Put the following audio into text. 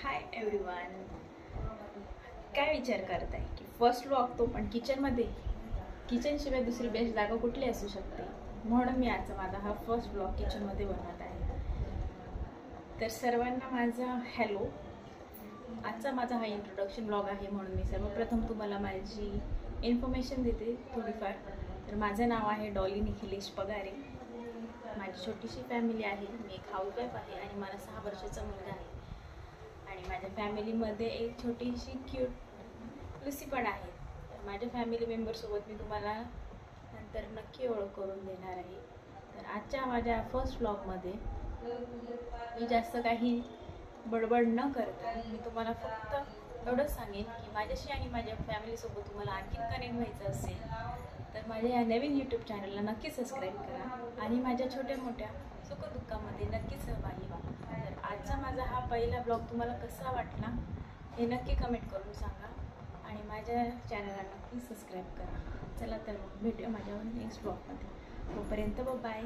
Hi everyone. काय विचार करताय की फर्स्ट व्लॉग तो पण किचनमध्ये? किचनशिवाय दुसरी बेस्ट जागा कुठली असू शकते? म्हणून मी आजचा माझा हा फर्स्ट व्लॉग किचनमध्ये बनवत आहे. तर सर्वांना माझा हॅलो. आजचा माझा हा इंट्रोडक्शन व्लॉग आहे, म्हणून मी सर्वप्रथम तुम्हाला माझी इन्फॉर्मेशन देते थोडीफार. तर माझं नाव आहे डॉली निखिलेश पगारे. माझी छोटीशी फॅमिली आहे. मी एक हाऊसवाईफ आहे आणि मला 6 वर्षाचा मुलगा आहे. आणि माझ्या फॅमिलीमध्ये एक छोटीशी क्यूट लुसी पण आहे. तर माझ्या फॅमिली मेंबरसोबत मी तुम्हाला नंतर नक्की ओळख करून देणार आहे. तर आजच्या माझ्या फर्स्ट व्लॉगमध्ये मी जास्त काही बडबड न करता मी तुम्हाला फक्त एवढंच सांगेन की माझ्याशी आणि माझ्या फॅमिलीसोबत तुम्हाला आणखीन कनेक्ट व्हायचं असेल तर माझ्या या नवीन यूट्यूब चॅनलला नक्की सबस्क्राईब करा आणि माझ्या छोट्या मोठ्या सुखदुःखामध्ये नक्की सहभागी व्हा. तर आजचा माझा हा पहिला ब्लॉग तुम्हाला कसा वाटला हे नक्की कमेंट करून सांगा आणि माझ्या चॅनलला नक्की सबस्क्राईब करा. चला तर मग भेटूया माझ्या नेक्स्ट ब्लॉगमध्ये. तोपर्यंत बाय.